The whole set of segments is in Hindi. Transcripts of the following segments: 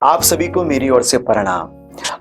आप सभी को मेरी ओर से प्रणाम।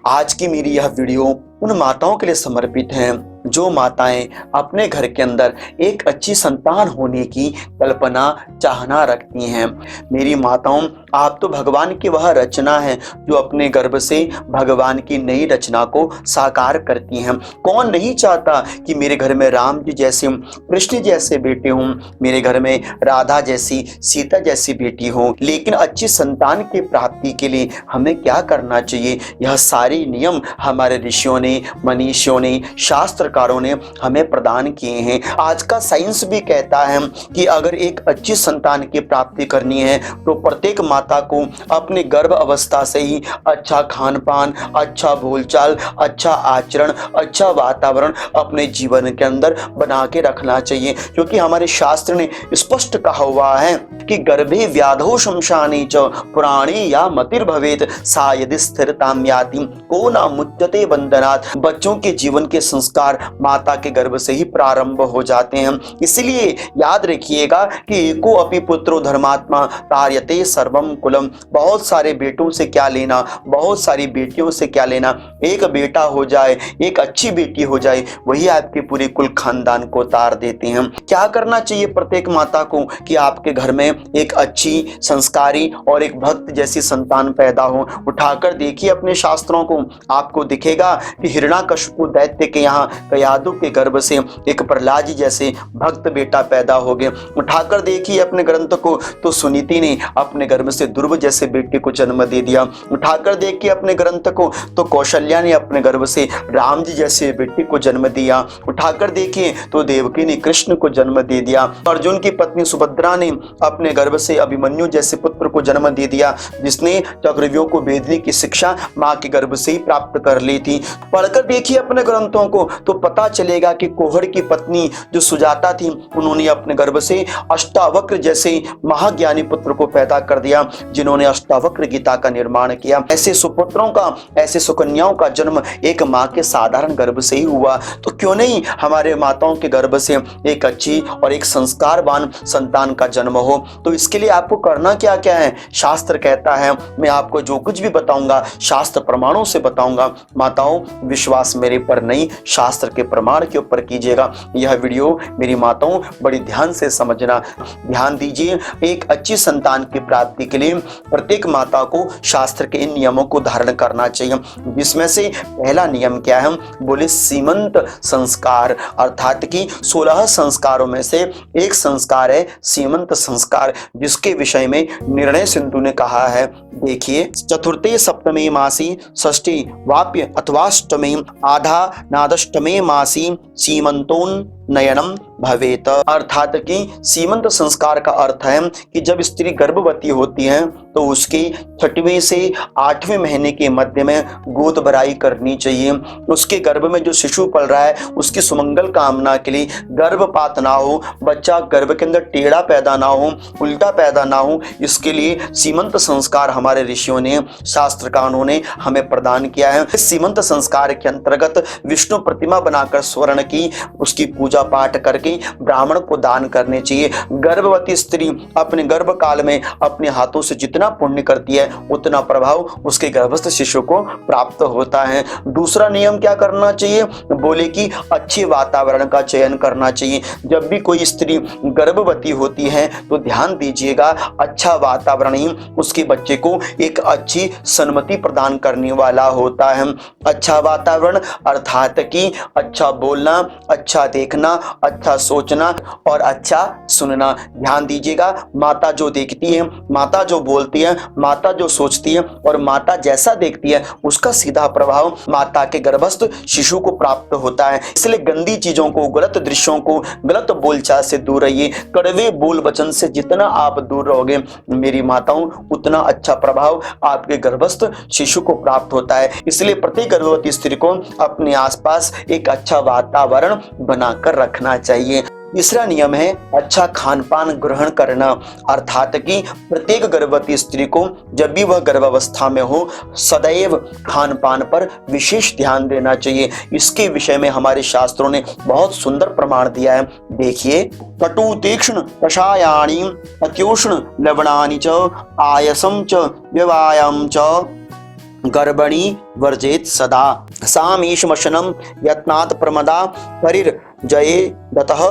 आज की मेरी यह वीडियो उन माताओं के लिए समर्पित है जो माताएं अपने घर के अंदर एक अच्छी संतान होने की कल्पना चाहना रखती हैं। मेरी माताओं, आप तो भगवान की वह रचना है जो अपने गर्भ से भगवान की नई रचना को साकार करती हैं। कौन नहीं चाहता कि मेरे घर में राम जी जैसे, कृष्ण जैसे बेटे हों, मेरे घर में राधा जैसी, सीता जैसी बेटी हो। लेकिन अच्छी संतान की प्राप्ति के लिए हमें क्या करना चाहिए, यह सारे नियम हमारे ऋषियों ने, मनीषियों ने, शास्त्रकारों ने हमें प्रदान किए हैं। आज का साइंस भी कहता है कि अगर एक अच्छी संतान की प्राप्ति करनी है तो प्रत्येक माता को अपने गर्भ अवस्था से ही अच्छा खान पान, अच्छा बोलचाल, अच्छा आचरण, अच्छा वातावरण अपने जीवन के अंदर बना के रखना चाहिए। क्योंकि हमारे शास्त्र ने स्पष्ट कहा हुआ है कि गर्भे व्याधो शमशाने च पुराणे या मतिर्भवेत सा यदि स्थिरतां याति को न मुच्यते बंधनात्। बच्चों के जीवन के संस्कार माता के गर्भ से ही प्रारंभ हो जाते हैं। इसलिए याद रखिएगा कि एको अपि पुत्रो धर्मात्मा तार्यते सर्वम कुलम। बहुत सारे बेटों से क्या लेना, बहुत सारी बेटियों से क्या लेना। एक बेटा हो जाए, एक अच्छी बेटी हो जाए, वही आपके पूरे कुल खानदान को तार देते हैं। क्या करना चाहिए प्रत्येक माता को कि आपके घर में एक अच्छी, संस्कारी और एक भक्त जैसी संतान पैदा हो। उठाकर देखिए अपने शास्त्रों को, आपको दिखेगा कि हिरण्याकश्यप दैत्य के यहाँ कयादु के गर्भ से एक प्रहलाद जी जैसे भक्त बेटा पैदा हो गए। उठाकर देखिए अपने ग्रंथ को तो सुनीति ने अपने गर्भ से ध्रुव जैसे बेटे को जन्म दे दिया। उठाकर देखिए अपने ग्रंथ को तो कौशल्या ने अपने गर्भ से राम जी जैसे बेटे को जन्म दिया। उठाकर देखिए तो देवकी ने कृष्ण को जन्म दे दिया। अर्जुन की पत्नी सुभद्रा ने अपने गर्भ से अभिमन्यु जैसे पुत्र को जन्म दे दिया, जिसने चक्रव्यूह को भेदने की शिक्षा मां के गर्भ से ही प्राप्त कर ली थी। पढ़कर देखिए अपने ग्रंथों को तो पता चलेगा कि कोहड़ की पत्नी जो सुजाता थी, उन्होंने अपने गर्भ से अष्टावक्र जैसे महाज्ञानी पुत्र को पैदा कर दिया, जिन्होंने अष्टावक्र गीता का निर्माण किया। ऐसे सुपुत्रों का, ऐसे सुकन्याओं का जन्म एक मां के साधारण गर्भ से ही हुआ। तो क्यों नहीं हमारे माताओं के गर्भ से एक अच्छी और एक संस्कारवान संतान का जन्म हो। तो इसके लिए आपको करना क्या क्या है, शास्त्र कहता है। मैं आपको जो कुछ भी बताऊंगा शास्त्र प्रमाणों से बताऊंगा। माताओं, विश्वास मेरे पर नहीं, शास्त्र के प्रमाण के ऊपर कीजिएगा। यह वीडियो मेरी माताओं बड़ी ध्यान से समझना, ध्यान दीजिए। एक अच्छी संतान की प्राप्ति के लिए प्रत्येक माता को शास्त्र के इन नियमों को धारण करना चाहिए। जिसमें से पहला नियम क्या है, बोले सीमंत संस्कार, अर्थात कि 16 संस्कारों में से एक संस्कार है सीमंत संस्कार, जिसके विषय में निर्णय सिंधु ने कहा है। देखिए, चतुर्थे सप्तमे मासी षष्ठी वाप्य अथवाष्टमे आधा नादष्टमे मासी सीमंतोन नयनम भवेत। अर्थात कि सीमंत संस्कार का अर्थ है कि जब स्त्री गर्भवती होती है तो उसके 6वें से 8वें महीने के मध्य में गोद भराई करनी चाहिए। उसके गर्भ में जो शिशु पल रहा है उसकी सुमंगल कामना के लिए गर्भपात ना हो, बच्चा गर्भ के अंदर टेढ़ा पैदा ना हो, उल्टा पैदा ना हो, इसके लिए सीमंत संस्कार हमारे ऋषियों ने, शास्त्रकारों ने हमें प्रदान किया है। इस सीमंत संस्कार के अंतर्गत विष्णु प्रतिमा बनाकर स्वर्ण की उसकी पूजा पाठ करके ब्राह्मण को दान करने चाहिए। गर्भवती स्त्री अपने गर्भ काल में अपने हाथों से जितना पुण्य करती है उतना प्रभाव उसके गर्भस्थ शिशु को प्राप्त होता है। दूसरा नियम क्या करना चाहिए, बोले कि अच्छे वातावरण का चयन करना चाहिए। जब भी कोई स्त्री गर्भवती होती है तो ध्यान दीजिएगा, अच्छा वातावरण ही उसके बच्चे को एक अच्छी सन्मति प्रदान करने वाला होता है। अच्छा वातावरण अर्थात कि अच्छा बोलना, अच्छा देखना, अच्छा सोचना और अच्छा सुनना। ध्यान दीजिएगा, माता जो देखती है, माता जो बोलती है, माता जो सोचती है और माता जैसा देखती है उसका सीधा प्रभाव माता के गर्भस्थ शिशु को प्राप्त होता है। इसलिए गंदी चीजों को, गलत दृश्यों को, गलत बोलचाल से दूर रहिए। कड़वे बोल वचन से जितना आप दूर रहोगे मेरी माताओं, उतना अच्छा प्रभाव आपके गर्भस्थ शिशु को प्राप्त होता है। इसलिए प्रत्येक गर्भवती स्त्री को अपने आसपास एक अच्छा वातावरण बनाकर रखना चाहिए। तीसरा नियम है अच्छा खान पान ग्रहण करना, अर्थात कि प्रत्येक गर्भवती स्त्री को जब भी वह गर्भावस्था में हो सदैव खान पान पर विशेष ध्यान देना चाहिए। इसके विषय में हमारे शास्त्रों ने बहुत सुंदर प्रमाण दिया है। देखिए, कटु तीक्ष्ण कषायाणि अत्युष्ण लवणानि च आयसं च व्यवायं च गर्भणी वर्जेत सदा सामीशमशनम यत्नात् प्रमदा परिर्जये दतः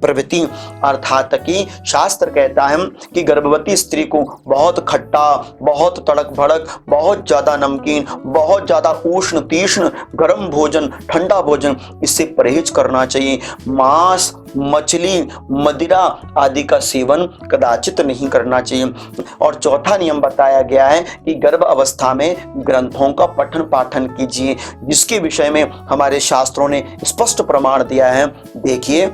प्रवृत्ति। अर्थात कि शास्त्र कहता है कि गर्भवती स्त्री को बहुत खट्टा, बहुत तड़क भड़क, बहुत ज्यादा नमकीन, बहुत ज्यादा उष्ण तीक्ष्ण गर्म भोजन, ठंडा भोजन, इससे परहेज करना चाहिए। मांस, मछली, मदिरा आदि का सेवन कदाचित नहीं करना चाहिए। और चौथा नियम बताया गया है कि गर्भ अवस्था में ग्रंथों का पठन पाठन कीजिए, जिसके विषय में हमारे शास्त्रों ने स्पष्ट प्रमाण दिया है। देखिए,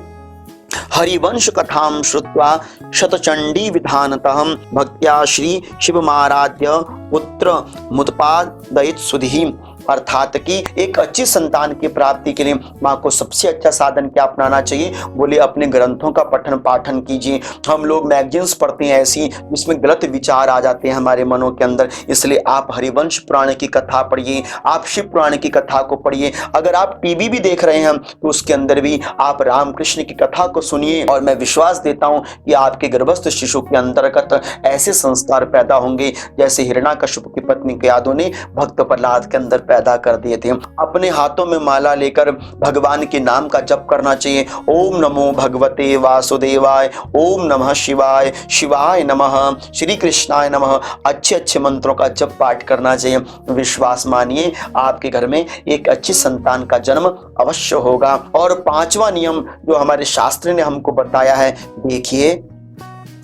हरिवंश कथां श्रुत्वा शतचंडी विधानतः भक्त्या श्री शिवमाराध्य पुत्र मुत्पादयित सुधि। अर्थात कि एक अच्छी संतान की प्राप्ति के लिए माँ को सबसे अच्छा साधन क्या अपनाना चाहिए? बोले अपने ग्रंथों का पठन पाठन कीजिए। हम लोग मैगजीन्स पढ़ते हैं ऐसी जिसमें गलत विचार आ जाते हैं हमारे मनों के अंदर, इसलिए आप हरिवंश पुराण की कथा पढ़िए, आप शिव पुराण की कथा को पढ़िए। अगर आप टीवी भी देख रहे हैं तो उसके अंदर भी आप रामकृष्ण की कथा को सुनिए, और मैं विश्वास देता हूँ कि आपके गर्भस्थ शिशु के अंतर्गत ऐसे संस्कार पैदा होंगे जैसे हिरण्याकश्यप की पत्नी कयाधु ने भक्त प्रहलाद के अंदर पैदा कर दिए थे। अपने हाथों में माला लेकर भगवान के नाम का जप करना चाहिए। ओम नमो भगवते वासुदेवाय, ओम नमः शिवाय, शिवाय नमः, श्री कृष्णाय नमः, अच्छे अच्छे मंत्रों का जप पाठ करना चाहिए। विश्वास मानिए आपके घर में एक अच्छी संतान का जन्म अवश्य होगा। और पांचवा नियम जो हमारे शास्त्र ने हमको बताया है, देखिए,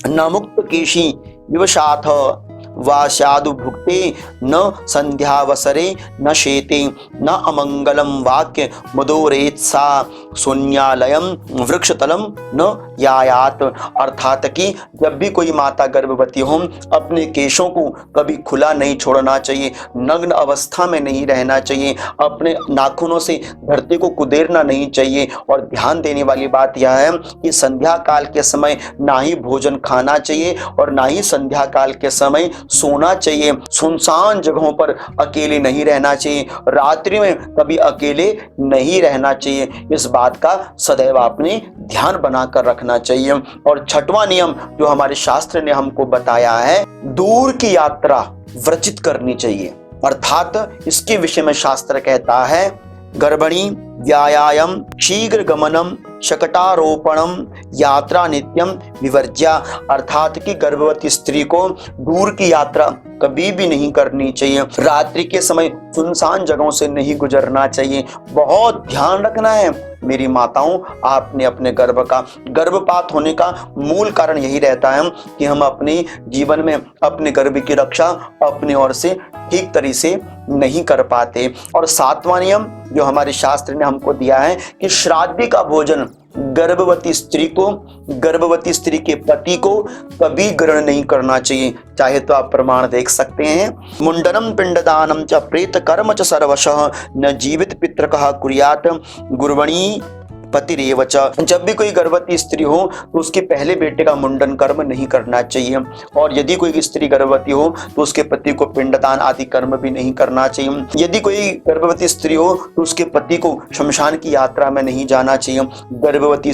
न मुक्त केशी विवशाथ वाशादु भुक्ते न संध्यावसरे न शेते न अमंगलम वाक्य मुदोरेत सा शून्यालयम वृक्षतलम न यायात। अर्थात कि जब भी कोई माता गर्भवती हो अपने केशों को कभी खुला नहीं छोड़ना चाहिए, नग्न अवस्था में नहीं रहना चाहिए, अपने नाखूनों से धरती को कुदेरना नहीं चाहिए। और ध्यान देने वाली बात यह है कि संध्या काल के समय ना ही भोजन खाना चाहिए और ना ही संध्या काल के समय सोना चाहिए। सुनसान जगहों पर अकेले नहीं रहना चाहिए, रात्रि में कभी अकेले नहीं रहना चाहिए। इस बात का सदैव आपने ध्यान बनाकर रखना चाहिए। और छठवां नियम जो हमारे शास्त्र ने हमको बताया है, दूर की यात्रा वर्जित करनी चाहिए। अर्थात इसके विषय में शास्त्र कहता है, गर्भणी व्यायाम शीघ्र गमनम शकटारोपणम यात्रा नित्यम विवर्ज्या। अर्थात कि गर्भवती स्त्री को दूर की यात्रा कभी भी नहीं करनी चाहिए, रात्रि के समय सुनसान जगहों से नहीं गुजरना चाहिए। बहुत ध्यान रखना है मेरी माताओं, आपने अपने गर्भपात होने का मूल कारण यही रहता है कि हम अपने जीवन में अपने गर्भ की रक्षा अपनी ओर से ठीक तरीके से नहीं कर पाते। और सातवां नियम जो हमारे शास्त्र ने हमको दिया है कि श्राद्ध का भोजन गर्भवती स्त्री के पति को कभी ग्रहण नहीं करना चाहिए। चाहे तो आप प्रमाण देख सकते हैं, मुंडनम पिंडदानम च प्रेत कर्म च सर्वशः न जीवित पितृकः कुर्यात् गुर्वणी पतिरेव च। जब भी कोई गर्भवती स्त्री हो तो उसके पहले बेटे का मुंडन कर्म नहीं करना चाहिए, और यदि कोई स्त्री गर्भवती हो तो उसके पति को पिंडदान आदि कर्म भी नहीं करना चाहिए। यदि कोई गर्भवती स्त्री हो तो उसके पति को शमशान की यात्रा में नहीं जाना चाहिए। गर्भवती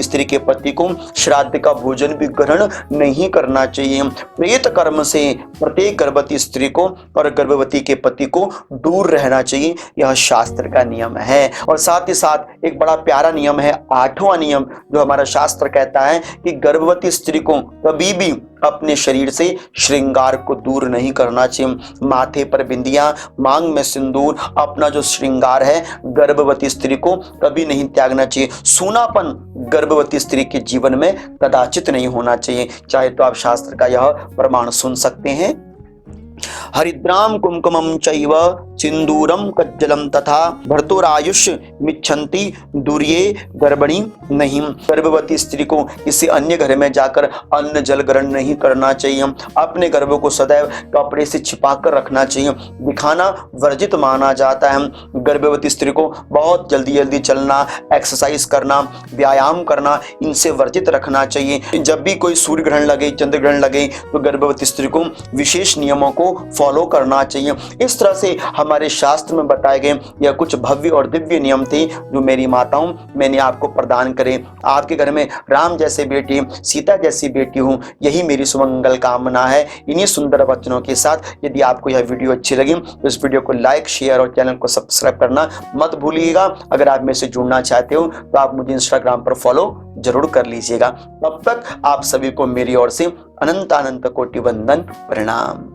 स्त्री के पति को श्राद्ध का भोजन भी ग्रहण नहीं करना चाहिए। प्रेत कर्म से प्रत्येक गर्भवती स्त्री को और गर्भवती के पति को दूर रहना चाहिए, यह शास्त्र का नियम है। और साथ ही साथ एक बड़ा प्यारा नियम है, आठवां नियम जो हमारा शास्त्र कहता है कि गर्भवती स्त्री को कभी भी अपने शरीर से श्रृंगार को दूर नहीं करना चाहिए। माथे पर बिंदिया, मांग में सिंदूर, अपना जो श्रृंगार है गर्भवती स्त्री को कभी नहीं त्यागना चाहिए। सूनापन गर्भवती स्त्री के जीवन में कदाचित नहीं होना चाहिए। चाहे तो आप शास्त्र का यह प्रमाण सुन सकते हैं। हरिद्राम कुमकुमम चैव सिंदूरम कज्जलम तथा भर्तुरायुष मिच्छन्ति दूर्ये गर्भणी नहीं। गर्भवती स्त्री को किसी अन्य घर में जाकर अन्न जल ग्रहण नहीं करना चाहिए। अपने गर्भ को सदैव कपड़े से छिपा कर रखना चाहिए। दिखाना वर्जित माना जाता है। गर्भवती स्त्री को बहुत जल्दी चलना, एक्सरसाइज करना, व्यायाम करना, इनसे वर्जित रखना चाहिए। जब भी कोई सूर्य ग्रहण लगे, चंद्र ग्रहण लगे, तो गर्भवती स्त्री को विशेष नियमों को फॉलो करना चाहिए। इस तरह से हमारे शास्त्र में बताए गए यह कुछ भव्य और दिव्य नियम थे जो मेरी माताओं मैंने आपको प्रदान करे। आपके घर में राम जैसे बेटे, सीता जैसी बेटी हो, यही मेरी सुमंगल कामना है। इन्हीं सुंदर वचनों के साथ यदि आपको यह वीडियो अच्छी लगी तो इस वीडियो को लाइक, शेयर और चैनल को सब्सक्राइब करना मत भूलिएगा। अगर आप मेरे से जुड़ना चाहते हो तो आप मुझे इंस्टाग्राम पर फॉलो जरूर कर लीजिएगा। तब तक आप सभी को मेरी ओर से अनंत कोटि वंदन, प्रणाम।